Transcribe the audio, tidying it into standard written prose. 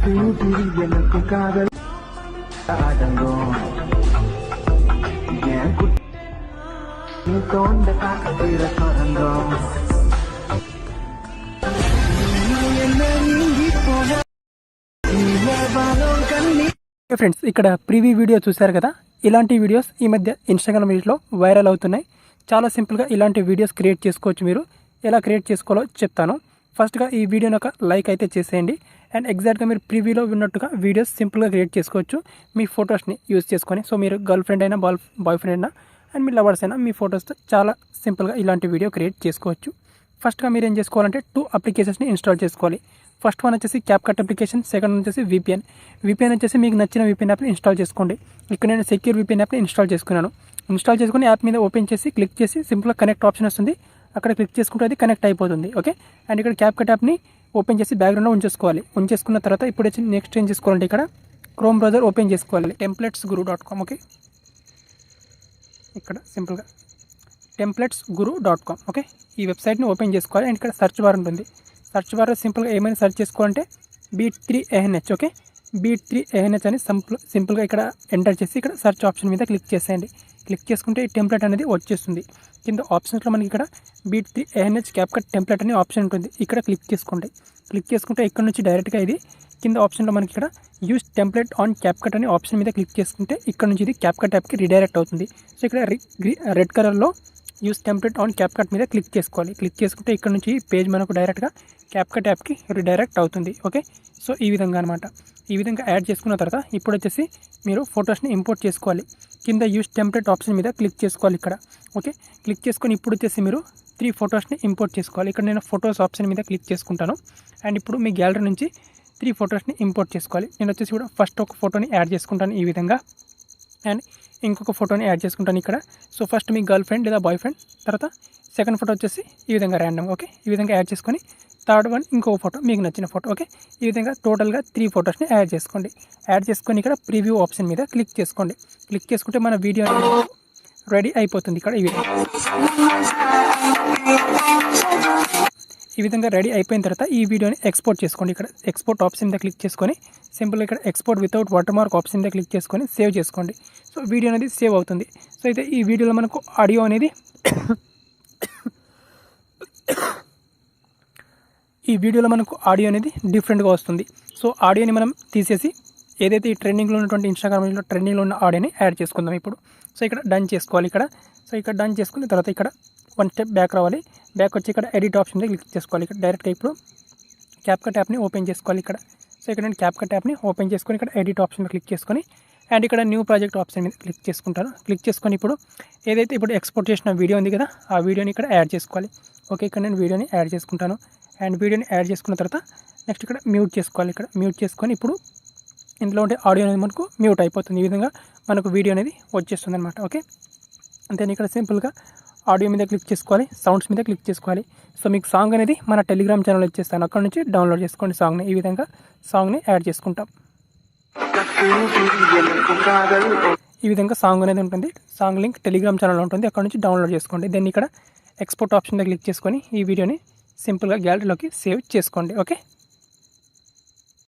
Friends, ఇక్కడ preview video చూశారు కదా. ఇలాంటి వీడియోస్ ఈ మధ్య ఇన్స్టాగ్రామ్ వీడియోలో వైరల్ అవుతున్నాయి. చాలా సింపుల్గా ఇలాంటి వీడియోస్ క్రియేట్ చేసుకోవచ్చు. మీరు ఎలా క్రియేట్ చేసుకోవాలో చెప్తాను. ఫస్ట్గా ఈ వీడియోని ఒక లైక్ అయితే చేసేయండి. అండ్ ఎగ్జాక్ట్గా మీరు ప్రీవ్యూలో ఉన్నట్టుగా వీడియోస్ సింపుల్గా క్రియేట్ చేసుకోవచ్చు మీ ఫొటోస్ని యూజ్ చేసుకొని. సో మీరు గర్ల్ ఫ్రెండ్ అయినా బాయ్ ఫ్రెండ్ అయినా అండ్ మీ లవర్స్ అయినా మీ ఫొటోస్తో చాలా సింపుల్గా ఇలాంటి వీడియో క్రియేట్ చేసుకోవచ్చు. ఫస్ట్గా మీరు ఏం చేసుకోవాలంటే 2 అప్లికేషన్స్ని ఇన్స్టాల్ చేసుకోవాలి. ఫస్ట్ వన్ వచ్చేసి క్యాప్కట్ అప్లికేషన్, సెకండ్ వచ్చేసి విపిఎన్ వచ్చేసి మీకు నచ్చిన విపిఎన్ యాప్ని ఇన్స్టాల్ చేసుకోండి. ఇక్కడ నేను సెక్యూర్ విపిఎన్ యాప్ని ఇన్స్టాల్ చేసుకున్నాను. ఇన్స్టాల్ చేసుకుని యాప్ మీద ఓపెన్ చేసి క్లిక్ చేసి సింపుల్గా కనెక్ట్ ఆప్షన్ వస్తుంది. అక్కడ క్లిక్ చేసుకుంటే అది కనెక్ట్ అయిపోతుంది. ఓకే, అండ్ ఇక్కడ క్యాప్కట్ యాప్ని ఓపెన్ చేసి బ్యాక్గ్రౌండ్లో ఉంచేసుకున్న తర్వాత ఇప్పుడు వచ్చి నెక్స్ట్ ఏం చేసుకోవాలంటే ఇక్కడ క్రోమ్ బ్రౌజర్ ఓపెన్ చేసుకోవాలి. templates.guru.com. ఓకే, ఇక్కడ సింపుల్గా templates.guru.com. ఓకే, ఈ వెబ్సైట్ని ఓపెన్ చేసుకోవాలి. అండ్ ఇక్కడ సర్చ్ బార్ ఉంటుంది. సర్చ్ బార్లో సింపుల్గా ఏమైనా సెర్చ్ చేసుకోవాలంటే B3ANH. ఓకే, B3ANH అని సింపుల్గా ఇక్కడ ఎంటర్ చేసి ఇక్కడ సర్చ్ ఆప్షన్ మీద క్లిక్ చేసేయండి. క్లిక్ చేసుకుంటే ఈ టెంప్లెట్ అనేది వచ్చేస్తుంది. కింద ఆప్షన్స్లో మనకి ఇక్కడ B3ANH క్యాప్కట్ టెంప్లెట్ అనే ఆప్షన్ ఉంటుంది. ఇక్కడ క్లిక్ చేసుకోండి. క్లిక్ చేసుకుంటే ఇక్కడ నుంచి డైరెక్ట్గా ఇది కింద ఆప్షన్లో మనకి ఇక్కడ యూస్ టెంప్లెట్ ఆన్ క్యాప్కట్ అనే ఆప్షన్ మీద క్లిక్ చేసుకుంటే ఇక్కడ నుంచి ఇది క్యాప్కట్ యాప్కి రీడైరెక్ట్ అవుతుంది. సో ఇక్కడ రెడ్ కలర్లో యూస్ టెంప్లెట్ ఆన్ క్యాప్కట్ మీద క్లిక్ చేసుకోవాలి. క్లిక్ చేసుకుంటే ఇక్కడ నుంచి పేజ్ మనకు డైరెక్ట్గా క్యాప్కట్ యాప్కి రీడైరెక్ట్ అవుతుంది. ఓకే, సో ఈ విధంగా అనమాట. ఈ విధంగా యాడ్ చేసుకున్న తర్వాత ఇప్పుడు వచ్చేసి మీరు ఫొటోస్ని ఇంపోర్ట్ చేసుకోవాలి. కింద యూస్ టెంప్లెట్ ఆప్షన్ మీద క్లిక్ చేసుకోవాలి ఇక్కడ. ఓకే, క్లిక్ చేసుకొని ఇప్పుడు వచ్చేసి మీరు 3 ఫొటోస్ని ఇంపోర్ట్ చేసుకోవాలి. ఇక్కడ నేను ఫొటోస్ ఆప్షన్ మీద క్లిక్ చేసుకుంటాను. అండ్ ఇప్పుడు మీ గ్యాలరీ నుంచి 3 ఫొటోస్ని ఇంపోర్ట్ చేసుకోవాలి. నేను వచ్చేసి కూడా ఫస్ట్ ఒక ఫోటోని యాడ్ చేసుకుంటాను ఈ విధంగా. అండ్ ఇంకొక ఫోటోని యాడ్ చేసుకుంటాను ఇక్కడ. సో ఫస్ట్ మీ గర్ల్ ఫ్రెండ్ లేదా బాయ్ ఫ్రెండ్, తర్వాత సెకండ్ ఫోటో వచ్చేసి ఈ విధంగా ర్యాండమ్. ఓకే, ఈ విధంగా యాడ్ చేసుకొని థర్డ్ వన్ ఇంకొక ఫోటో మీకు నచ్చిన ఫోటో. ఓకే, ఈ విధంగా టోటల్గా 3 ఫొటోస్ని యాడ్ చేసుకోండి. యాడ్ చేసుకొని ఇక్కడ ప్రివ్యూ ఆప్షన్ మీద క్లిక్ చేసుకోండి. క్లిక్ చేసుకుంటే మన వీడియో రెడీ అయిపోతుంది. ఇక్కడ ఈ విధంగా రెడీ అయిపోయిన తర్వాత ఈ వీడియోని ఎక్స్పోర్ట్ చేసుకోండి. ఇక్కడ ఎక్స్పోర్ట్ ఆప్షన్ మీద క్లిక్ చేసుకొని సింపుల్గా ఇక్కడ export without water mark option మీద క్లిక్ చేసుకొని సేవ్ చేసుకోండి. సో వీడియో అనేది సేవ్ అవుతుంది. సో అయితే ఈ వీడియోలో మనకు ఆడియో అనేది డిఫరెంట్గా వస్తుంది. సో ఆడియోని మనం తీసేసి ఏదైతే ఈ ట్రెండింగ్లో ఉన్నటువంటి ఇన్స్టాగ్రామ్లో ట్రెండింగ్లో ఉన్న ఆడియోని యాడ్ చేసుకుందాం ఇప్పుడు. సో ఇక్కడ డన్ చేసుకోవాలి ఇక్కడ. సో ఇక్కడ డన్ చేసుకున్న తర్వాత ఇక్కడ 1 స్టెప్ బ్యాక్ రావాలి. బ్యాక్ వచ్చి ఇక్కడ ఎడిట్ ఆప్షన్ మీద క్లిక్ చేసుకోవాలి. ఇక్కడ డైరెక్ట్గా ఇప్పుడు క్యాప్కట్ యాప్ని ఓపెన్ చేసుకోవాలి ఇక్కడ. సో ఇక్కడ నేను క్యాప్కట్ యాప్ని ఓపెన్ చేసుకొని ఇక్కడ ఎడిట్ ఆప్షన్ క్లిక్ చేసుకొని అండ్ ఇక్కడ న్యూ ప్రాజెక్ట్ ఆప్షన్ మీద క్లిక్ చేసుకుంటాను. క్లిక్ చేసుకొని ఇప్పుడు ఏదైతే ఇప్పుడు ఎక్స్పోర్ట్ చేసిన వీడియో ఉంది కదా, ఆ వీడియోని ఇక్కడ యాడ్ చేసుకోవాలి. ఓకే, ఇక్కడ నేను వీడియోని యాడ్ చేసుకుంటాను. అండ్ వీడియోని యాడ్ చేసుకున్న తర్వాత నెక్స్ట్ ఇక్కడ మ్యూట్ చేసుకోవాలి. ఇక్కడ మ్యూట్ చేసుకొని ఇప్పుడు ఇందులో ఉండే ఆడియో అనేది మనకు మ్యూట్ అయిపోతుంది. ఈ విధంగా మనకు వీడియో అనేది వచ్చేస్తుంది అనమాట. ఓకే, అంతే. ఇక్కడ సింపుల్గా ఆడియో మీద క్లిక్ చేసుకోవాలి, సౌండ్స్ మీద క్లిక్ చేసుకోవాలి. సో మీకు సాంగ్ అనేది మన టెలిగ్రామ్ ఛానల్ ఇచ్చేస్తాను, అక్కడ నుంచి డౌన్లోడ్ చేసుకోండి సాంగ్ని. ఈ విధంగా సాంగ్ని యాడ్ చేసుకుంటాం. ఈ విధంగా సాంగ్ అనేది ఉంటుంది. సాంగ్ లింక్ టెలిగ్రామ్ ఛానల్లో ఉంటుంది, అక్కడ నుంచి డౌన్లోడ్ చేసుకోండి. దెన్ ఇక్కడ ఎక్స్పోర్ట్ ఆప్షన్ మీద క్లిక్ చేసుకొని ఈ వీడియోని సింపుల్గా గ్యాలరీలోకి సేవ్ చేసుకోండి. ఓకే.